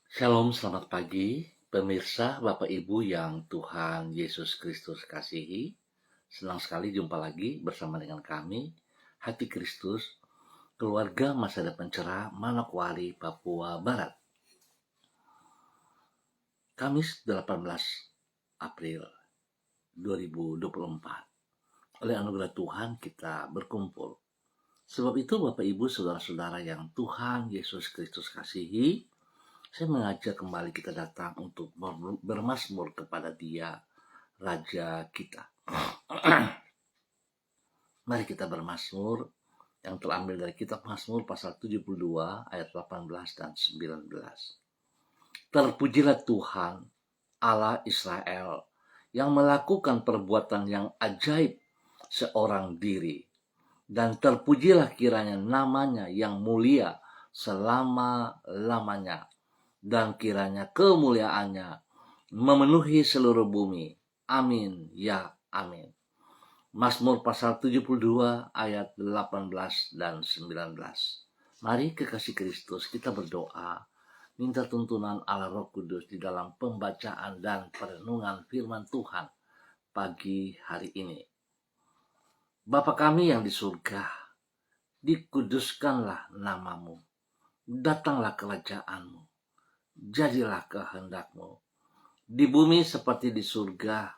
Shalom, selamat pagi, pemirsa, Bapak Ibu yang Tuhan Yesus Kristus kasihi. Senang sekali jumpa lagi bersama dengan kami, Hati Kristus, keluarga masa depan cerah, Manokwari, Papua Barat. Kamis 18 April 2024. Oleh anugerah Tuhan kita berkumpul. Sebab itu Bapak Ibu saudara-saudara yang Tuhan Yesus Kristus kasihi, saya mengajak kembali kita datang untuk bermazmur kepada Dia, Raja kita. Mari kita bermazmur yang terambil dari kitab Mazmur pasal 72 ayat 18 dan 19. Terpujilah Tuhan, Allah Israel, yang melakukan perbuatan yang ajaib seorang diri. Dan terpujilah kiranya namanya yang mulia selama-lamanya. Dan kiranya kemuliaannya memenuhi seluruh bumi. Amin, ya amin. Mazmur pasal 72 ayat 18 dan 19. Mari kekasih Kristus kita berdoa, minta tuntunan Allah Roh Kudus di dalam pembacaan dan perenungan firman Tuhan pagi hari ini. Bapa kami yang di surga, dikuduskanlah namamu, datanglah kerajaanmu, jadilah kehendakmu, di bumi seperti di surga.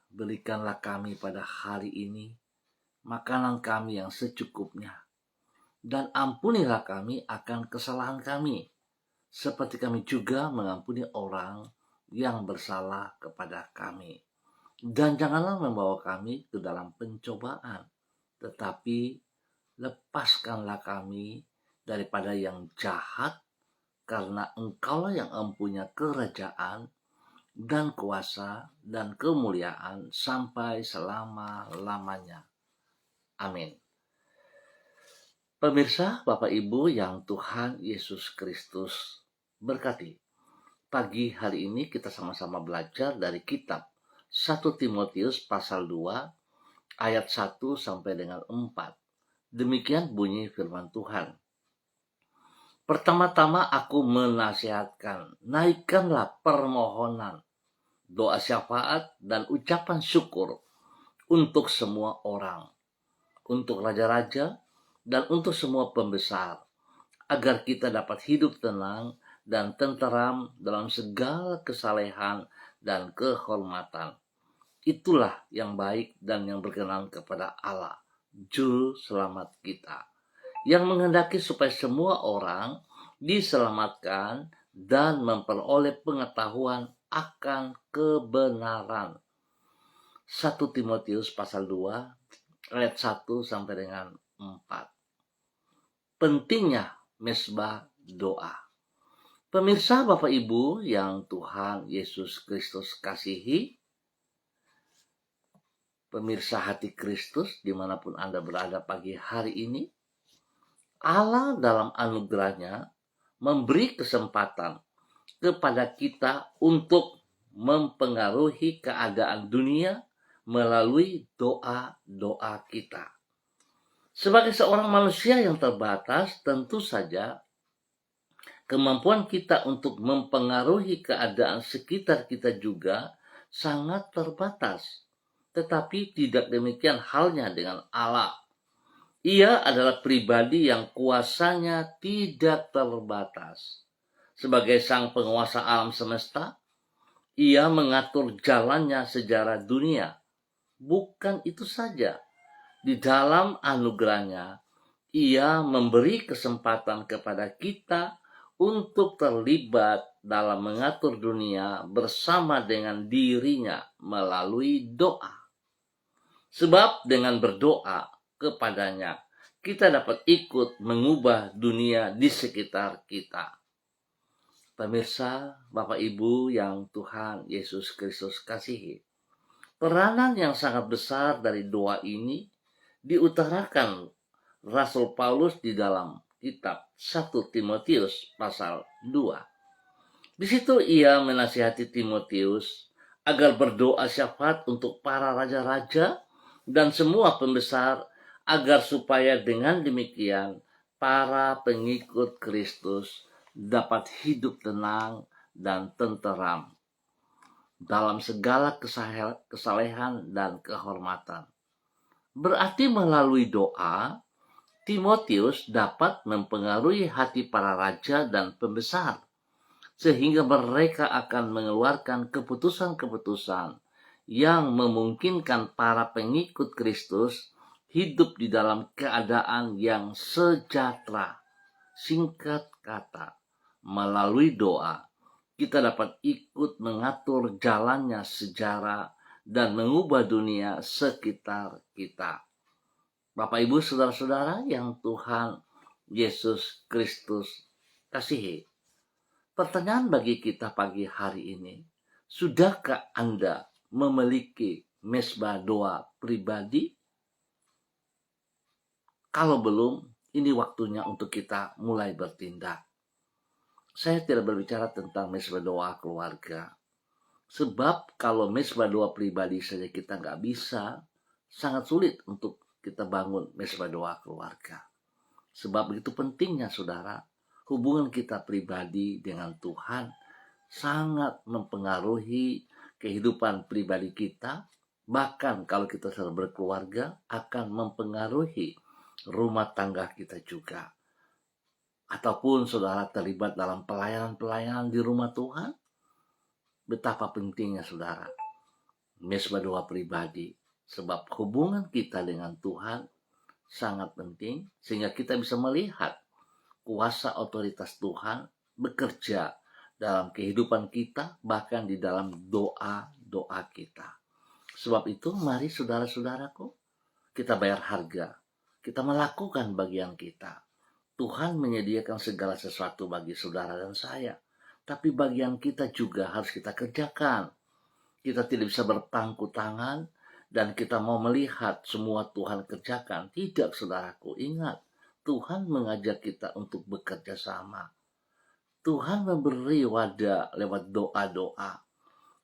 Berikanlah kami pada hari ini makanan kami yang secukupnya, dan ampunilah kami akan kesalahan kami, seperti kami juga mengampuni orang yang bersalah kepada kami. Dan janganlah membawa kami ke dalam pencobaan, tetapi lepaskanlah kami daripada yang jahat, karena Engkaulah yang mempunyai kerajaan dan kuasa dan kemuliaan sampai selama-lamanya. Amin. Pemirsa, Bapak Ibu yang Tuhan Yesus Kristus berkati. Pagi hari ini kita sama-sama belajar dari kitab 1 Timotius pasal 2 ayat 1 sampai dengan 4. Demikian bunyi firman Tuhan. Pertama-tama aku menasihatkan, naikkanlah permohonan, doa syafaat dan ucapan syukur untuk semua orang, untuk raja-raja dan untuk semua pembesar, agar kita dapat hidup tenang dan tenteram dalam segala kesalehan dan kehormatan. Itulah yang baik dan yang berkenan kepada Allah, Juru Selamat kita, yang menghendaki supaya semua orang diselamatkan dan memperoleh pengetahuan akan kebenaran. 1 Timotius pasal 2 ayat 1 sampai dengan 4. Pentingnya mesbah doa. Pemirsa, Bapak Ibu yang Tuhan Yesus Kristus kasihi, pemirsa Hati Kristus dimanapun Anda berada pagi hari ini, Allah dalam anugerahnya memberi kesempatan kepada kita untuk mempengaruhi keadaan dunia melalui doa-doa kita. Sebagai seorang manusia yang terbatas, tentu saja kemampuan kita untuk mempengaruhi keadaan sekitar kita juga sangat terbatas. Tetapi tidak demikian halnya dengan Allah. Ia adalah pribadi yang kuasanya tidak terbatas. Sebagai sang penguasa alam semesta, Ia mengatur jalannya sejarah dunia. Bukan itu saja, di dalam anugerahnya, Ia memberi kesempatan kepada kita untuk terlibat dalam mengatur dunia bersama dengan dirinya melalui doa. Sebab dengan berdoa kepadanya, kita dapat ikut mengubah dunia di sekitar kita. Pemirsa, Bapak Ibu yang Tuhan Yesus Kristus kasihi, peranan yang sangat besar dari doa ini diutarakan Rasul Paulus di dalam kitab 1 Timotius pasal 2. Di situ ia menasihati Timotius agar berdoa syafaat untuk para raja-raja dan semua pembesar, agar supaya dengan demikian para pengikut Kristus dapat hidup tenang dan tenteram dalam segala kesalehan dan kehormatan. Berarti melalui doa, Timotius dapat mempengaruhi hati para raja dan pembesar, sehingga mereka akan mengeluarkan keputusan-keputusan yang memungkinkan para pengikut Kristus hidup di dalam keadaan yang sejahtera. Singkat kata, melalui doa, kita dapat ikut mengatur jalannya sejarah dan mengubah dunia sekitar kita. Bapak, Ibu, saudara-saudara yang Tuhan Yesus Kristus kasihi. Pertanyaan bagi kita pagi hari ini, sudahkah Anda memiliki mesbah doa pribadi? Kalau belum, ini waktunya untuk kita mulai bertindak. Saya tidak berbicara tentang mesbah doa keluarga. Sebab kalau mesbah doa pribadi saja kita nggak bisa, sangat sulit untuk kita bangun mesbah doa keluarga. Sebab begitu pentingnya saudara, hubungan kita pribadi dengan Tuhan sangat mempengaruhi kehidupan pribadi kita. Bahkan kalau kita sudah berkeluarga, akan mempengaruhi rumah tangga kita juga. Ataupun saudara terlibat dalam pelayanan-pelayanan di rumah Tuhan, betapa pentingnya saudara mesbah doa pribadi. Sebab hubungan kita dengan Tuhan sangat penting, sehingga kita bisa melihat kuasa otoritas Tuhan bekerja dalam kehidupan kita, bahkan di dalam doa-doa kita. Sebab itu mari saudara-saudaraku, kita bayar harga, kita melakukan bagian kita. Tuhan menyediakan segala sesuatu bagi saudara dan saya, tapi bagian kita juga harus kita kerjakan. Kita tidak bisa berpangku tangan dan kita mau melihat semua Tuhan kerjakan. Tidak, saudaraku, ingat, Tuhan mengajak kita untuk bekerja sama. Tuhan memberi wadah lewat doa-doa.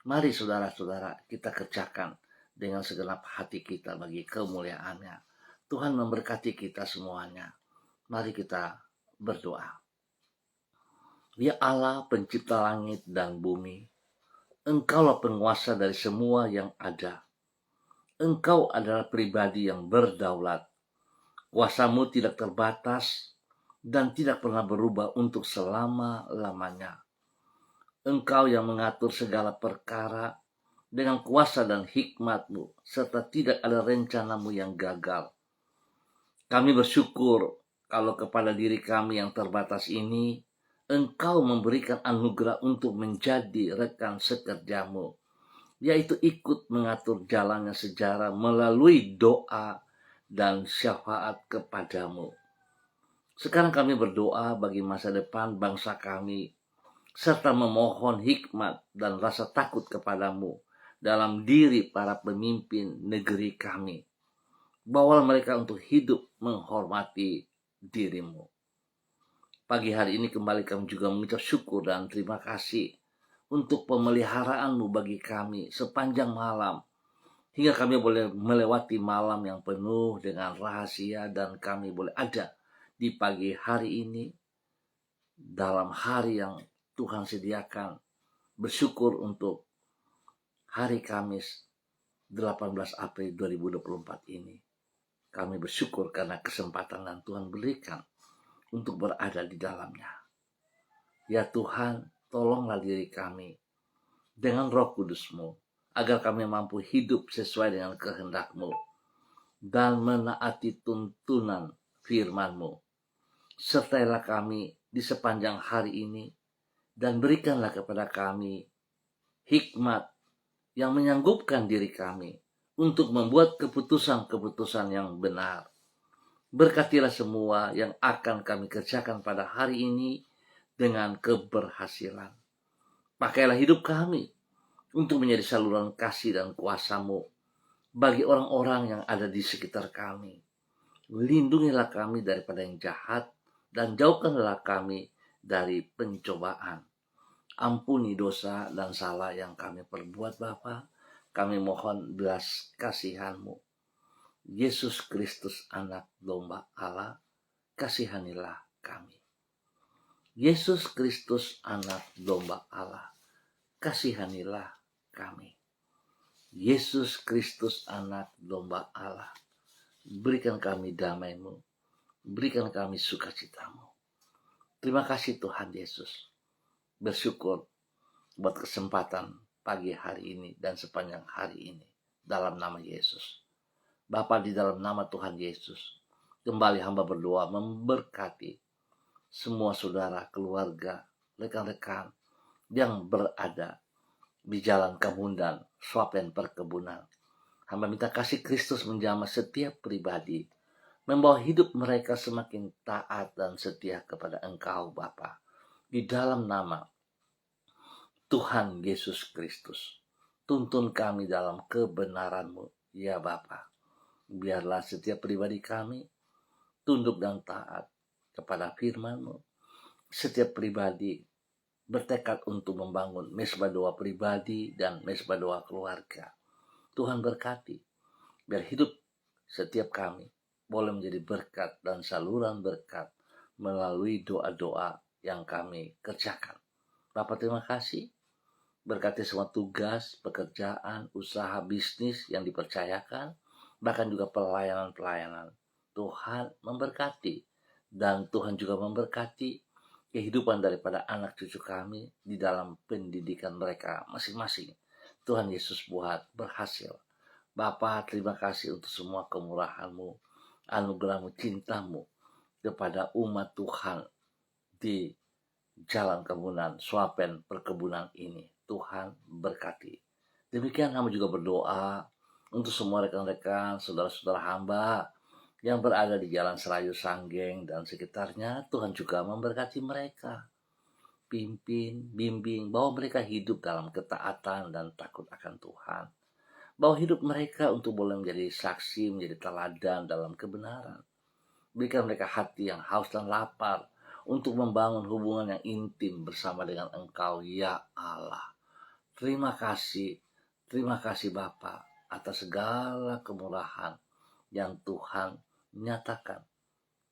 Mari saudara-saudara, kita kerjakan dengan segenap hati kita bagi kemuliaannya. Tuhan memberkati kita semuanya. Mari kita berdoa. Ya Allah, pencipta langit dan bumi, Engkaulah penguasa dari semua yang ada. Engkau adalah pribadi yang berdaulat. Kuasamu tidak terbatas dan tidak pernah berubah untuk selama-lamanya. Engkau yang mengatur segala perkara dengan kuasa dan hikmat-Mu, serta tidak ada rencanamu yang gagal. Kami bersyukur kalau kepada diri kami yang terbatas ini, Engkau memberikan anugerah untuk menjadi rekan sekerjamu, yaitu ikut mengatur jalannya sejarah melalui doa dan syafaat kepadamu. Sekarang kami berdoa bagi masa depan bangsa kami, serta memohon hikmat dan rasa takut kepadamu dalam diri para pemimpin negeri kami. Bawalah mereka untuk hidup menghormati dirimu. Pagi hari ini kembali kami juga mengucap syukur dan terima kasih untuk pemeliharaanmu bagi kami sepanjang malam, hingga kami boleh melewati malam yang penuh dengan rahasia dan kami boleh ada di pagi hari ini dalam hari yang Tuhan sediakan. Bersyukur untuk hari Kamis 18 April 2024 ini. Kami bersyukur karena kesempatan yang Tuhan berikan untuk berada di dalamnya. Ya Tuhan, tolonglah diri kami dengan Roh Kudus-Mu, agar kami mampu hidup sesuai dengan kehendak-Mu dan menaati tuntunan firman-Mu. Sertailah kami di sepanjang hari ini dan berikanlah kepada kami hikmat yang menyanggupkan diri kami untuk membuat keputusan-keputusan yang benar. Berkatilah semua yang akan kami kerjakan pada hari ini dengan keberhasilan. Pakailah hidup kami untuk menjadi saluran kasih dan kuasa-Mu bagi orang-orang yang ada di sekitar kami. Lindungilah kami daripada yang jahat dan jauhkanlah kami dari pencobaan. Ampuni dosa dan salah yang kami perbuat Bapa. Kami mohon belas kasihan-Mu. Yesus Kristus, anak domba Allah, kasihanilah kami. Yesus Kristus anak domba Allah, kasihanilah kami. Yesus Kristus anak domba Allah, berikan kami damai-Mu, berikan kami sukacita-Mu. Terima kasih Tuhan Yesus. Bersyukur buat kesempatan pagi hari ini dan sepanjang hari ini. Dalam nama Yesus. Bapa, di dalam nama Tuhan Yesus, kembali hamba berdoa memberkati semua saudara, keluarga, rekan-rekan yang berada di jalan kemundan, Swapen perkebunan. Hamba minta kasih Kristus menjamah setiap pribadi, membawa hidup mereka semakin taat dan setia kepada Engkau Bapa. Di dalam nama Tuhan Yesus Kristus, tuntun kami dalam kebenaran-Mu, ya Bapa. Biarlah setiap pribadi kami tunduk dan taat kepada firman-Mu. Setiap pribadi bertekad untuk membangun mesbah doa pribadi dan mesbah doa keluarga. Tuhan berkati, biar hidup setiap kami boleh menjadi berkat dan saluran berkat melalui doa-doa yang kami kerjakan. Bapak, terima kasih. Berkati semua tugas, pekerjaan, usaha, bisnis yang dipercayakan, bahkan juga pelayanan-pelayanan. Tuhan memberkati, dan Tuhan juga memberkati kehidupan daripada anak cucu kami di dalam pendidikan mereka masing-masing. Tuhan Yesus buat berhasil. Bapa, terima kasih untuk semua kemurahan-Mu, anugerah-Mu, cinta-Mu kepada umat Tuhan di jalan kebunan, Swapen perkebunan ini. Tuhan berkati. Demikian hamba juga berdoa untuk semua rekan-rekan, saudara-saudara hamba yang berada di Jalan Serayu Sanggeng dan sekitarnya. Tuhan juga memberkati mereka. Pimpin, bimbing, bawa mereka hidup dalam ketaatan dan takut akan Tuhan. Bawa hidup mereka untuk boleh menjadi saksi, menjadi teladan dalam kebenaran. Berikan mereka hati yang haus dan lapar untuk membangun hubungan yang intim bersama dengan Engkau, ya Allah. Terima kasih Bapa atas segala kemurahan yang Tuhan nyatakan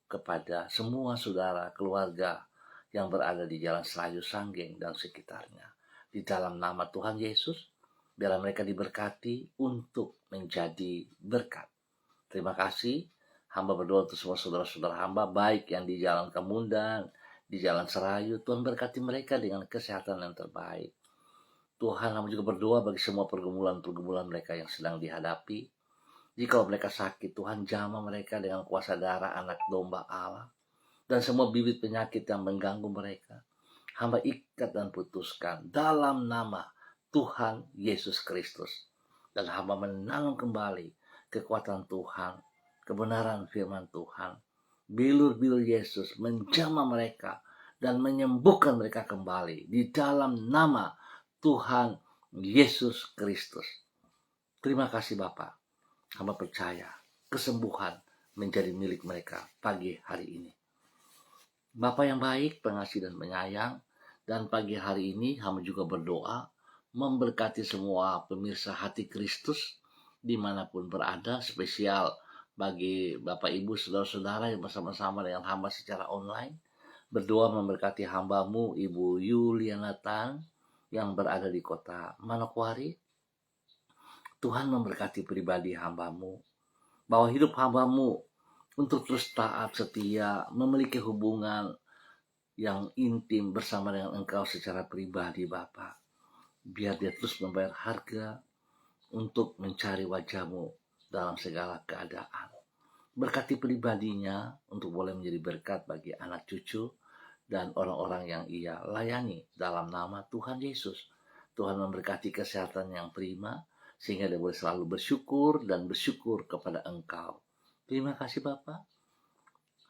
kepada semua saudara, keluarga yang berada di Jalan Serayu Sanggeng dan sekitarnya. Di dalam nama Tuhan Yesus, biarlah mereka diberkati untuk menjadi berkat. Terima kasih. Hamba berdoa untuk semua saudara-saudara hamba, baik yang di Jalan Kemundan, di Jalan Serayu. Tuhan berkati mereka dengan kesehatan yang terbaik. Tuhan, hamba juga berdoa bagi semua pergumulan-pergumulan mereka yang sedang dihadapi. Jika mereka sakit, Tuhan jamah mereka dengan kuasa darah anak domba Allah. Dan semua bibit penyakit yang mengganggu mereka, hamba ikat dan putuskan dalam nama Tuhan Yesus Kristus. Dan hamba menanam kembali kekuatan Tuhan, kebenaran firman Tuhan. Bilur-bilur Yesus menjamah mereka dan menyembuhkan mereka kembali di dalam nama Tuhan Yesus Kristus. Terima kasih Bapak. Hamba percaya kesembuhan menjadi milik mereka pagi hari ini. Bapa yang baik, pengasih dan penyayang, dan pagi hari ini hamba juga berdoa memberkati semua pemirsa Hati Kristus dimanapun berada, spesial bagi Bapak Ibu saudara-saudara yang bersama-sama dengan hamba secara online. Berdoa memberkati hambamu Ibu Yuliana Tan yang berada di kota Manokwari. Tuhan memberkati pribadi hambamu, bahwa hidup hambamu untuk terus taat, setia, memiliki hubungan yang intim bersama dengan Engkau secara pribadi Bapa. Biar dia terus membayar harga untuk mencari wajah-Mu dalam segala keadaan. Berkati pribadinya untuk boleh menjadi berkat bagi anak cucu dan orang-orang yang ia layani dalam nama Tuhan Yesus. Tuhan memberkati kesehatan yang prima, sehingga dia boleh selalu bersyukur dan bersyukur kepada Engkau. Terima kasih Bapa.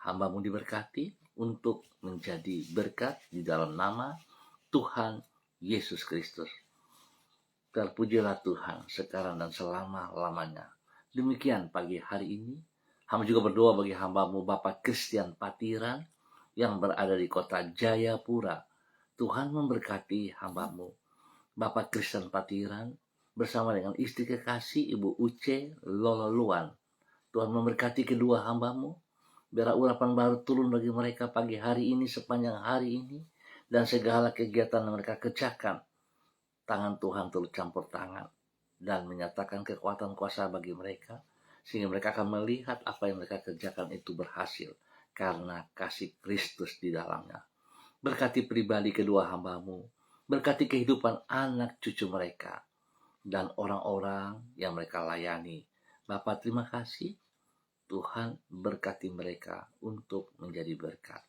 Hamba-Mu diberkati untuk menjadi berkat di dalam nama Tuhan Yesus Kristus. Terpujilah Tuhan sekarang dan selama-lamanya. Demikian pagi hari ini. Hamba juga berdoa bagi hamba-Mu Bapak Christian Patiran yang berada di kota Jayapura. Tuhan memberkati hamba-Mu Bapak Christian Patiran bersama dengan istri kekasih Ibu Uce Lololuan. Tuhan memberkati kedua hamba-Mu Biar urapan baru turun bagi mereka pagi hari ini, sepanjang hari ini, dan segala kegiatan yang mereka kerjakan. Tangan Tuhan turut campur tangan dan menyatakan kekuatan kuasa bagi mereka, sehingga mereka akan melihat apa yang mereka kerjakan itu berhasil karena kasih Kristus di dalamnya. Berkati pribadi kedua hamba-Mu, berkati kehidupan anak cucu mereka dan orang-orang yang mereka layani. Bapa, terima kasih. Tuhan berkati mereka untuk menjadi berkat.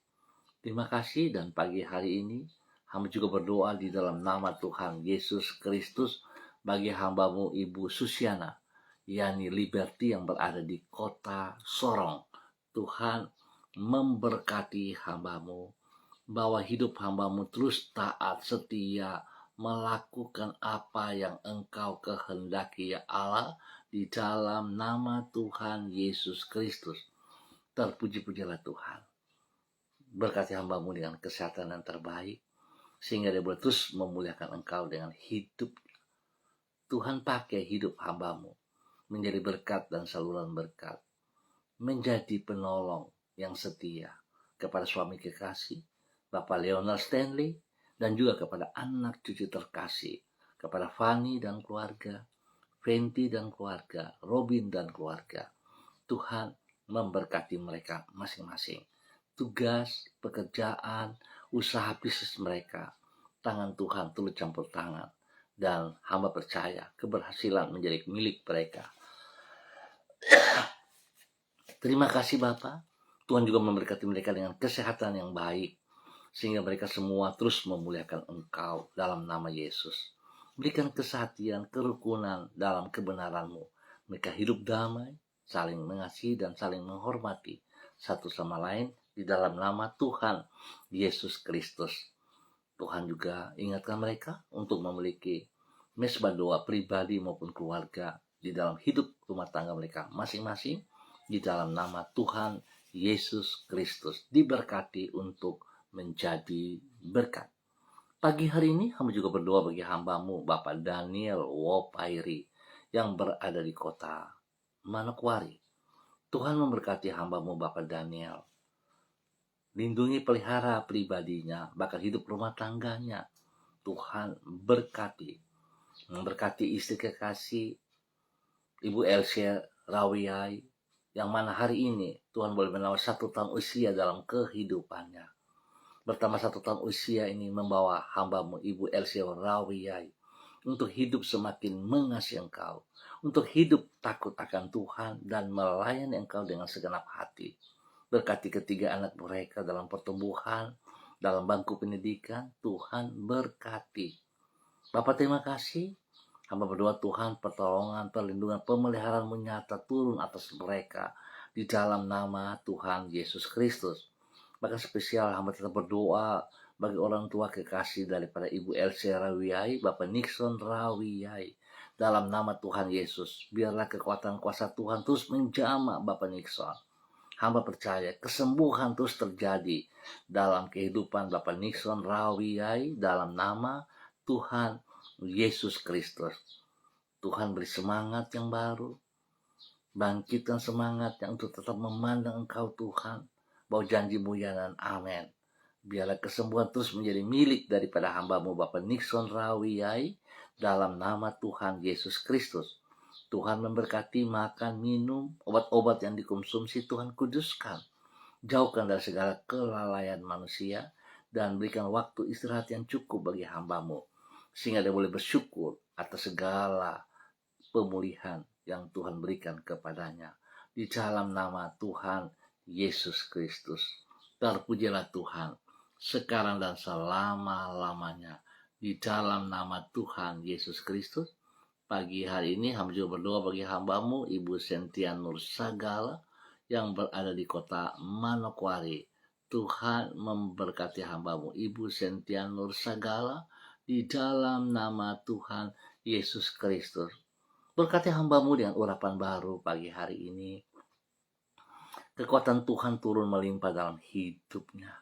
Terima kasih, dan pagi hari ini hamba juga berdoa di dalam nama Tuhan Yesus Kristus bagi hamba-Mu Ibu Susiana, yakni Liberty yang berada di kota Sorong. Tuhan memberkati hamba-Mu, bahwa hidup hamba-Mu terus taat, setia, melakukan apa yang Engkau kehendaki, ya Allah, di dalam nama Tuhan Yesus Kristus. Terpuji-pujilah Tuhan. Berkati hamba-Mu dengan kesehatan yang terbaik, sehingga dia boleh terus memuliakan Engkau dengan hidup. Tuhan pakai hidup hamba-Mu menjadi berkat dan saluran berkat, menjadi penolong yang setia kepada suami kekasih, Bapak Leonard Stanley, dan juga kepada anak cucu terkasih, kepada Fanny dan keluarga, Fenty dan keluarga, Robin dan keluarga. Tuhan memberkati mereka masing-masing. Tugas, pekerjaan, usaha bisnis mereka, tangan Tuhan turut campur tangan. Dan hamba percaya keberhasilan menjadi milik mereka. Terima kasih Bapak. Tuhan juga memberkati mereka dengan kesehatan yang baik, sehingga mereka semua terus memuliakan Engkau dalam nama Yesus. Berikan kesehatan, kerukunan dalam kebenaran-Mu. Mereka hidup damai, saling mengasihi dan saling menghormati satu sama lain di dalam nama Tuhan Yesus Kristus. Tuhan juga ingatkan mereka untuk memiliki mesbah doa pribadi maupun keluarga di dalam hidup rumah tangga mereka masing-masing di dalam nama Tuhan Yesus Kristus. Diberkati untuk menjadi berkat. Pagi hari ini hamba juga berdoa bagi hamba-Mu Bapak Daniel Wopairi yang berada di kota Manokwari. Tuhan memberkati hamba-Mu Bapak Daniel. Lindungi, pelihara pribadinya, bahkan hidup rumah tangganya. Tuhan berkati. Memberkati istri kekasih Ibu Elsie Rawiyai, yang mana hari ini Tuhan boleh menambah 1 tahun usia dalam kehidupannya. Bertambah 1 tahun usia ini membawa hamba-Mu Ibu Elsie Rawiyai untuk hidup semakin mengasihi Engkau, untuk hidup takut akan Tuhan dan melayani Engkau dengan segenap hati. Berkati ketiga anak mereka dalam pertumbuhan, dalam bangku pendidikan. Tuhan berkati. Bapak, terima kasih. Hamba berdoa Tuhan pertolongan, perlindungan, pemeliharaan-Mu nyata turun atas mereka di dalam nama Tuhan Yesus Kristus. Bahkan spesial hamba tetap berdoa bagi orang tua kekasih daripada Ibu Elsie Rawiyai, Bapak Nixon Rawiyai. Dalam nama Tuhan Yesus, biarlah kekuatan kuasa Tuhan terus menjamah Bapak Nixon. Hamba percaya kesembuhan terus terjadi dalam kehidupan Bapak Nixon Rawiyai dalam nama Tuhan Yesus Kristus. Tuhan beri semangat yang baru, bangkitkan semangat yang untuk tetap memandang Engkau Tuhan, bahwa janji-Mu ya dan amin. Biarlah kesembuhan terus menjadi milik daripada hamba-Mu Bapak Nixon Rawiyai dalam nama Tuhan Yesus Kristus. Tuhan memberkati makan, minum, obat-obat yang dikonsumsi Tuhan kuduskan. Jauhkan dari segala kelalaian manusia dan berikan waktu istirahat yang cukup bagi hamba-Mu, sehingga dia boleh bersyukur atas segala pemulihan yang Tuhan berikan kepadanya. Di dalam nama Tuhan Yesus Kristus. Terpujilah Tuhan sekarang dan selama-lamanya. Di dalam nama Tuhan Yesus Kristus. Pagi hari ini hamba juga berdoa bagi hamba-Mu Ibu Sentia Nur Sagala yang berada di kota Manokwari. Tuhan memberkati hamba-Mu Ibu Sentia Nur Sagala di dalam nama Tuhan Yesus Kristus. Berkati hamba-Mu dengan urapan baru pagi hari ini. Kekuatan Tuhan turun melimpah dalam hidupnya.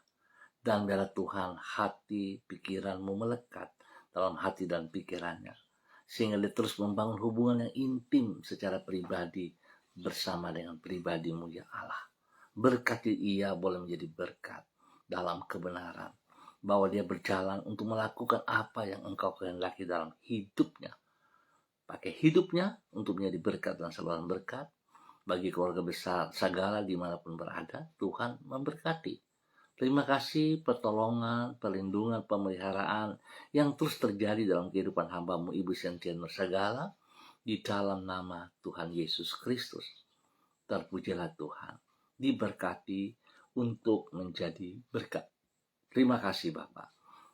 Dan biarlah Tuhan hati pikiran-Mu melekat dalam hati dan pikirannya, sehingga dia terus membangun hubungan yang intim secara pribadi bersama dengan pribadi-Mu ya Allah. Berkati ia boleh menjadi berkat dalam kebenaran, bahwa dia berjalan untuk melakukan apa yang Engkau kehendaki dalam hidupnya. Pakai hidupnya untuk menjadi berkat dan saluran berkat bagi keluarga besar segala dimanapun berada. Tuhan memberkati. Terima kasih pertolongan, perlindungan, pemeliharaan yang terus terjadi dalam kehidupan hamba-Mu Ibu Cynthia Nursagala di dalam nama Tuhan Yesus Kristus. Terpujilah Tuhan, diberkati untuk menjadi berkat. Terima kasih Bapak.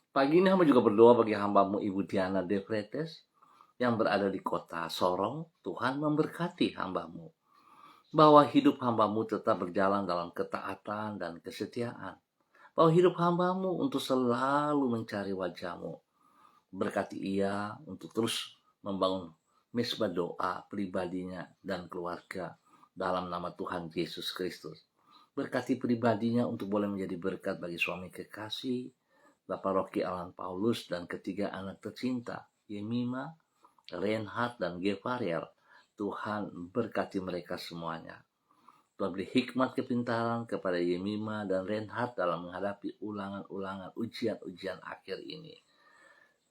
Pagi ini hamba juga berdoa bagi hamba-Mu Ibu Diana De Fretes yang berada di kota Sorong. Tuhan memberkati hamba-Mu, bahwa hidup hamba-Mu tetap berjalan dalam ketaatan dan kesetiaan, bahwa hidup hamba-Mu untuk selalu mencari wajah-Mu. Berkati ia untuk terus membangun misbah doa pribadinya dan keluarga dalam nama Tuhan Yesus Kristus. Berkati pribadinya untuk boleh menjadi berkat bagi suami kekasih, Bapak Rocky Alan Paulus, dan ketiga anak tercinta, Yemima, Reinhard, dan Gevariel. Tuhan berkati mereka semuanya. Tuhan beri hikmat kepintaran kepada Yemima dan Reinhard dalam menghadapi ulangan-ulangan ujian-ujian akhir ini.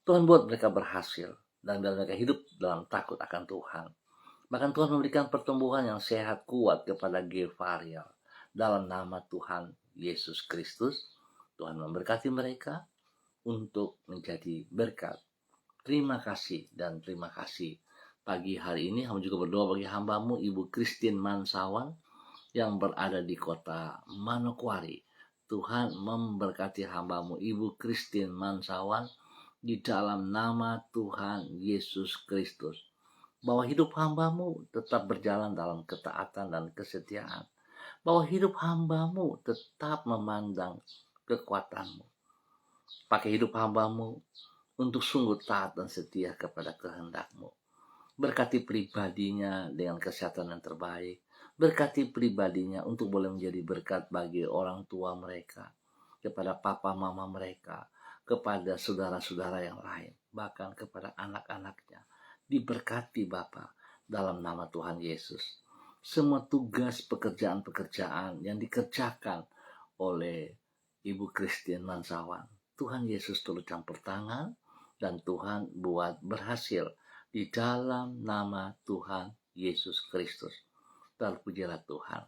Tuhan buat mereka berhasil dan biar mereka hidup dalam takut akan Tuhan. Bahkan Tuhan memberikan pertumbuhan yang sehat kuat kepada Gevariel. Dalam nama Tuhan Yesus Kristus, Tuhan memberkati mereka untuk menjadi berkat. Terima kasih dan terima kasih. Pagi hari ini hamba juga berdoa bagi hamba-Mu Ibu Christine Mansawan yang berada di kota Manokwari. Tuhan memberkati hamba-Mu Ibu Christine Mansawan di dalam nama Tuhan Yesus Kristus, bahwa hidup hamba-Mu tetap berjalan dalam ketaatan dan kesetiaan, bahwa hidup hamba-Mu tetap memandang kekuatan-Mu. Pakai hidup hamba-Mu untuk sungguh taat dan setia kepada kehendak-Mu. Berkati pribadinya dengan kesehatan yang terbaik. Berkati pribadinya untuk boleh menjadi berkat bagi orang tua mereka, kepada papa mama mereka, kepada saudara-saudara yang lain, bahkan kepada anak-anaknya. Diberkati Bapa dalam nama Tuhan Yesus. Semua tugas pekerjaan-pekerjaan yang dikerjakan oleh Ibu Christine Mansawan, Tuhan Yesus turut campur tangan dan Tuhan buat berhasil di dalam nama Tuhan Yesus Kristus. Terpujilah Tuhan.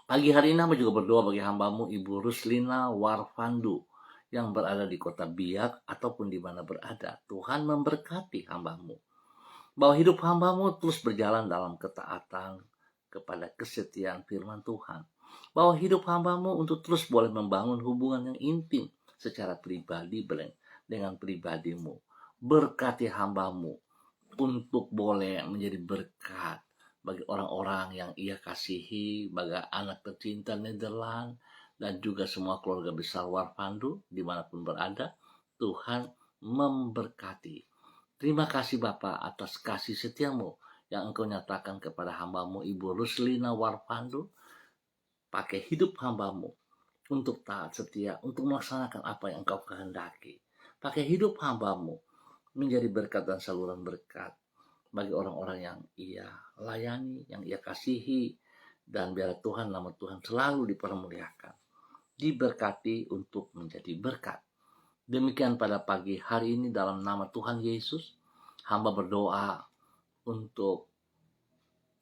Pagi hari ini hamba juga berdoa bagi hamba-Mu Ibu Ruslina Warfandu yang berada di kota Biak ataupun di mana berada. Tuhan memberkati hamba-Mu, bahwa hidup hamba-Mu terus berjalan dalam ketaatan kepada kesetiaan firman Tuhan, bahwa hidup hamba-Mu untuk terus boleh membangun hubungan yang intim secara pribadi dengan pribadi-Mu. Berkati hamba-Mu untuk boleh menjadi berkat bagi orang-orang yang ia kasihi, bagi anak tercinta Nederland, dan juga semua keluarga besar Warfandu dimanapun berada. Tuhan memberkati. Terima kasih Bapa atas kasih setia-Mu yang Engkau nyatakan kepada hamba-Mu Ibu Ruslina Warfandu. Pakai hidup hamba-Mu untuk taat setia, untuk melaksanakan apa yang Engkau kehendaki. Pakai hidup hamba-Mu menjadi berkat dan saluran berkat bagi orang-orang yang ia layani, yang ia kasihi, dan biar Tuhan, nama Tuhan selalu dipermuliakan, diberkati untuk menjadi berkat. Demikian pada pagi hari ini dalam nama Tuhan Yesus, hamba berdoa untuk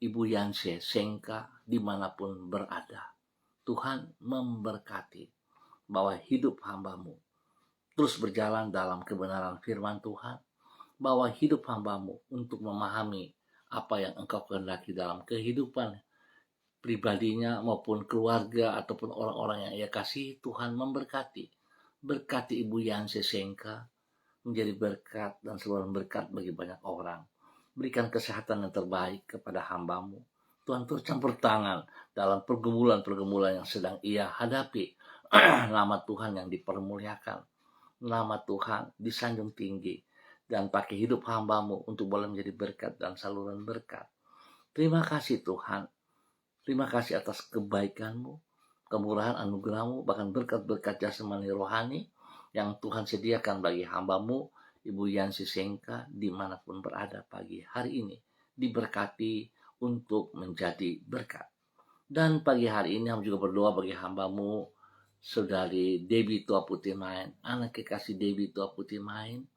Ibu Yanse Sengka dimanapun berada. Tuhan memberkati, bahwa hidup hamba-Mu terus berjalan dalam kebenaran firman Tuhan, bahwa hidup hamba-Mu untuk memahami apa yang Engkau kehendaki dalam kehidupan pribadinya maupun keluarga ataupun orang-orang yang ia kasih. Tuhan memberkati. Berkati Ibu Yanse Sengka menjadi berkat dan seluruh berkat bagi banyak orang. Berikan kesehatan yang terbaik kepada hamba-Mu. Tuhan turut campur tangan dalam pergumulan-pergumulan yang sedang ia hadapi. Nama Tuhan yang dipermuliakan, nama Tuhan disanjung tinggi, dan pakai hidup hamba-Mu untuk boleh menjadi berkat dan saluran berkat. Terima kasih Tuhan. Terima kasih atas kebaikan-Mu, kemurahan anugerah-Mu, bahkan berkat-berkat jasmani rohani yang Tuhan sediakan bagi hamba-Mu Ibu Yansi Sengka dimanapun berada pagi hari ini. Diberkati untuk menjadi berkat. Dan pagi hari ini hamba juga berdoa bagi hambamu, Saudari Debbie Tua Putih Main, anak kekasih Debbie Tua Putih Main.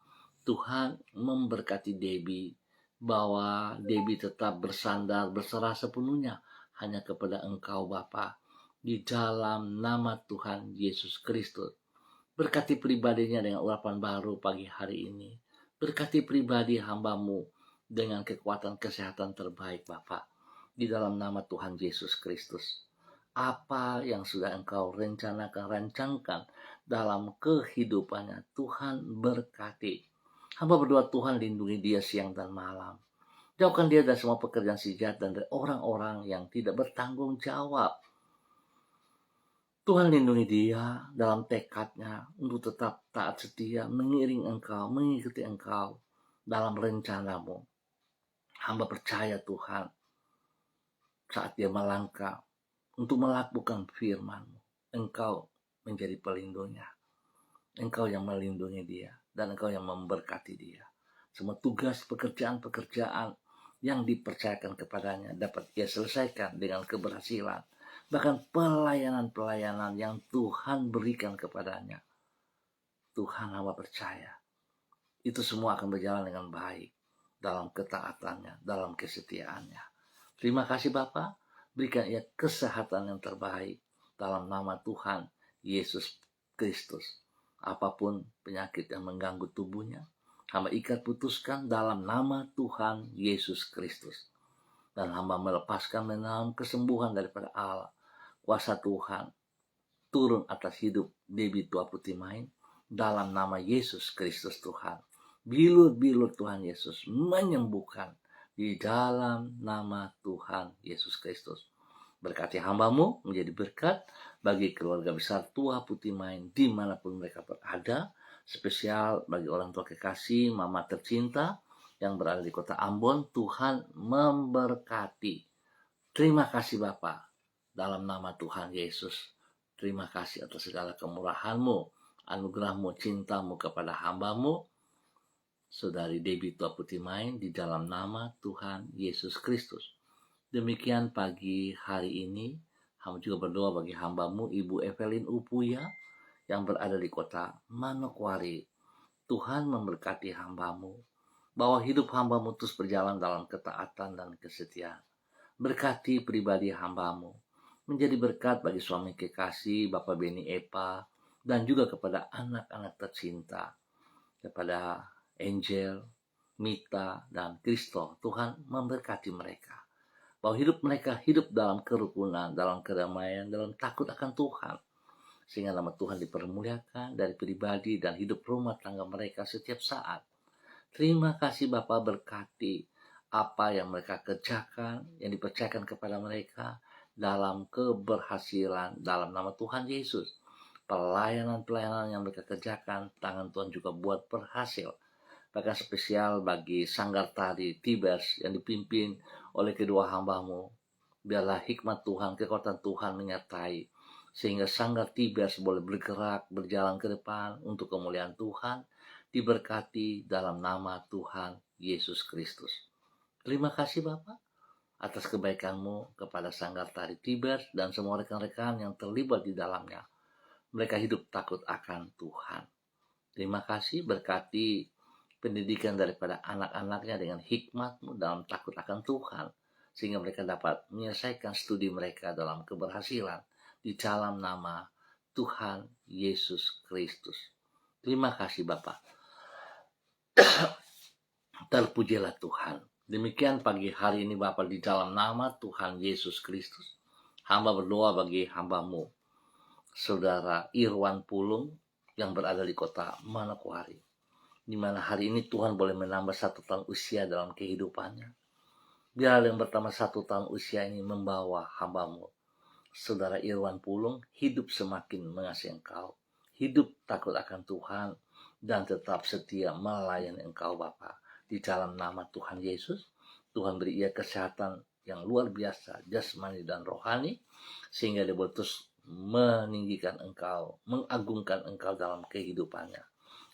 Tuhan memberkati Debbie, bahwa Debbie tetap bersandar, berserah sepenuhnya hanya kepada Engkau Bapa, di dalam nama Tuhan Yesus Kristus. Berkati pribadinya dengan urapan baru pagi hari ini. Berkati pribadi hambamu dengan kekuatan kesehatan terbaik Bapa, di dalam nama Tuhan Yesus Kristus. Apa yang sudah Engkau rencanakan, rancangkan dalam kehidupannya, Tuhan berkati. Hamba berdoa Tuhan lindungi dia siang dan malam. Jauhkan dia dari semua pekerjaan si jahat dan dari orang-orang yang tidak bertanggung jawab. Tuhan lindungi dia dalam tekadnya untuk tetap taat setia, mengiring Engkau, mengikuti Engkau dalam rencanamu. Hamba percaya Tuhan, saat dia melangkah untuk melakukan firman-Mu, Engkau menjadi pelindungnya. Engkau yang melindungi dia dan Engkau yang memberkati dia. Semua tugas pekerjaan-pekerjaan yang dipercayakan kepadanya dapat ia selesaikan dengan keberhasilan. Bahkan pelayanan-pelayanan yang Tuhan berikan kepadanya, Tuhan hamba percaya itu semua akan berjalan dengan baik dalam ketaatannya, dalam kesetiaannya. Terima kasih Bapa, berikan ia kesehatan yang terbaik dalam nama Tuhan Yesus Kristus. Apapun penyakit yang mengganggu tubuhnya, hamba ikat putuskan dalam nama Tuhan Yesus Kristus. Dan hamba melepaskan menahan kesembuhan daripada Allah. Kuasa Tuhan turun atas hidup Debbie Tua Putih Main dalam nama Yesus Kristus Tuhan. Bilur-bilur Tuhan Yesus menyembuhkan di dalam nama Tuhan Yesus Kristus. Berkati hambamu menjadi berkat bagi keluarga besar Tua Putih Main dimanapun mereka berada. Spesial bagi orang tua kekasih, mama tercinta yang berada di kota Ambon. Tuhan memberkati. Terima kasih Bapa, dalam nama Tuhan Yesus. Terima kasih atas segala kemurahan-Mu, anugerah-Mu, cinta-Mu kepada hamba-Mu, Saudari Debbie Tua Putih Main, di dalam nama Tuhan Yesus Kristus. Demikian pagi hari ini, hamba juga berdoa bagi hamba-Mu, Ibu Evelyn Upuya, yang berada di kota Manokwari. Tuhan memberkati hamba-Mu, bahwa hidup hamba-Mu terus berjalan dalam ketaatan dan kesetiaan. Berkati pribadi hamba-Mu, menjadi berkat bagi suami kekasih, Bapak Beni Epa, dan juga kepada anak-anak tercinta, kepada Angel, Mita, dan Kristo. Tuhan memberkati mereka, bahwa hidup mereka hidup dalam kerukunan, dalam kedamaian, dalam takut akan Tuhan, sehingga nama Tuhan dipermuliakan dari pribadi dan hidup rumah tangga mereka setiap saat. Terima kasih Bapa, berkati apa yang mereka kerjakan, yang dipercayakan kepada mereka dalam keberhasilan dalam nama Tuhan Yesus. Pelayanan-pelayanan yang mereka kerjakan, tangan Tuhan juga buat berhasil. Bahkan spesial bagi Sanggar Tari Tibers yang dipimpin oleh kedua hamba-Mu. Biarlah hikmat Tuhan, kekuatan Tuhan menyertai, sehingga Sanggar Tibers boleh bergerak, berjalan ke depan untuk kemuliaan Tuhan, diberkati dalam nama Tuhan Yesus Kristus. Terima kasih Bapak atas kebaikan-Mu kepada Sanggar Tari Tibers dan semua rekan-rekan yang terlibat di dalamnya. Mereka hidup takut akan Tuhan. Terima kasih, berkati pendidikan daripada anak-anaknya dengan hikmat-Mu dalam takut akan Tuhan, sehingga mereka dapat menyelesaikan studi mereka dalam keberhasilan di dalam nama Tuhan Yesus Kristus. Terima kasih Bapak. Terpujilah Tuhan. Demikian pagi hari ini Bapak, di dalam nama Tuhan Yesus Kristus, hamba berdoa bagi hamba-Mu, Saudara Irwan Pulung, yang berada di kota Manokwari, di mana hari ini Tuhan boleh menambah 1 tahun usia dalam kehidupannya. Biar yang pertama 1 tahun usia ini membawa hamba-Mu, Saudara Irwan Pulung, hidup semakin mengasihi Engkau, hidup takut akan Tuhan, dan tetap setia melayani Engkau Bapa. Di dalam nama Tuhan Yesus, Tuhan beri ia kesehatan yang luar biasa, jasmani dan rohani, sehingga dia boleh terus meninggikan Engkau, mengagungkan Engkau dalam kehidupannya.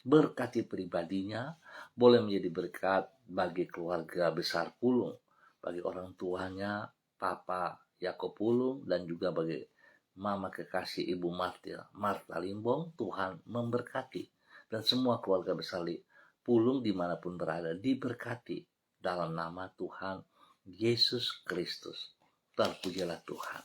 Berkati pribadinya, boleh menjadi berkat bagi keluarga besar Pulung, bagi orang tuanya, Papa Yakob Pulung, dan juga bagi Mama kekasih Ibu Marta Limbong. Tuhan memberkati, dan semua keluarga besar Pulung dimanapun berada diberkati dalam nama Tuhan Yesus Kristus. Terpujilah Tuhan.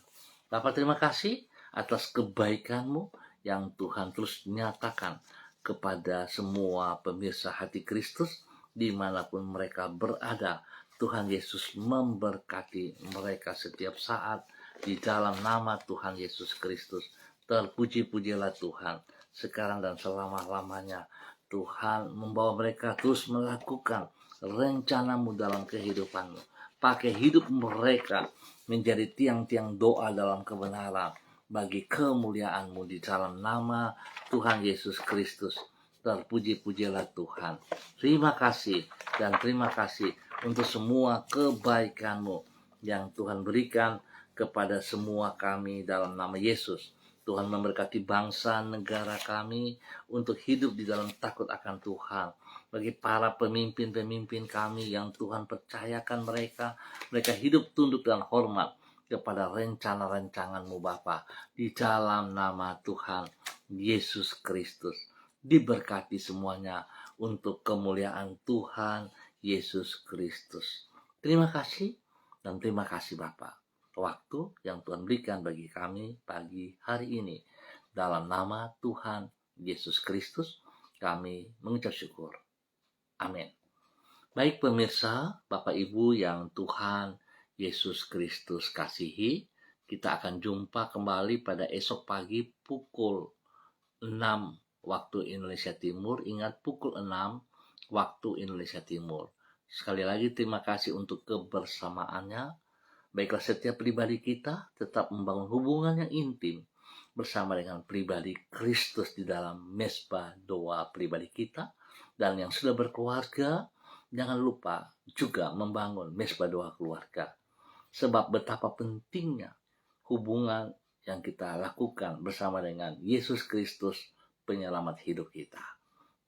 Bapak, terima kasih atas kebaikan-Mu yang Tuhan terus nyatakan kepada semua pemirsa Hati Kristus dimanapun mereka berada. Tuhan Yesus memberkati mereka setiap saat di dalam nama Tuhan Yesus Kristus. Terpuji-pujilah Tuhan sekarang dan selama-lamanya. Tuhan membawa mereka terus melakukan rencana-Mu dalam kehidupan-Mu. Pakai hidup mereka menjadi tiang-tiang doa dalam kebenaran bagi kemuliaan-Mu di dalam nama Tuhan Yesus Kristus. Terpuji-pujilah Tuhan. Terima kasih dan terima kasih untuk semua kebaikan-Mu yang Tuhan berikan kepada semua kami dalam nama Yesus. Tuhan memberkati bangsa negara kami untuk hidup di dalam takut akan Tuhan. Bagi para pemimpin-pemimpin kami yang Tuhan percayakan mereka hidup tunduk dan hormat kepada rencana-rancangan-Mu Bapa. Di dalam nama Tuhan Yesus Kristus. Diberkati semuanya untuk kemuliaan Tuhan Yesus Kristus. Terima kasih dan terima kasih Bapa. Waktu yang Tuhan berikan bagi kami pagi hari ini. Dalam nama Tuhan Yesus Kristus kami mengucap syukur. Amin. Baik pemirsa, Bapak Ibu yang Tuhan Yesus Kristus kasihi, kita akan jumpa kembali pada esok pagi pukul 6 waktu Indonesia Timur. Ingat, pukul 6 waktu Indonesia Timur. Sekali lagi terima kasih untuk kebersamaannya. Baiklah, setiap pribadi kita tetap membangun hubungan yang intim bersama dengan pribadi Kristus di dalam mesbah doa pribadi kita. Dan yang sudah berkeluarga, jangan lupa juga membangun mesbah doa keluarga. Sebab betapa pentingnya hubungan yang kita lakukan bersama dengan Yesus Kristus, penyelamat hidup kita.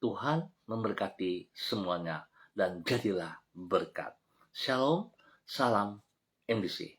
Tuhan memberkati semuanya dan jadilah berkat. Shalom, salam MDC.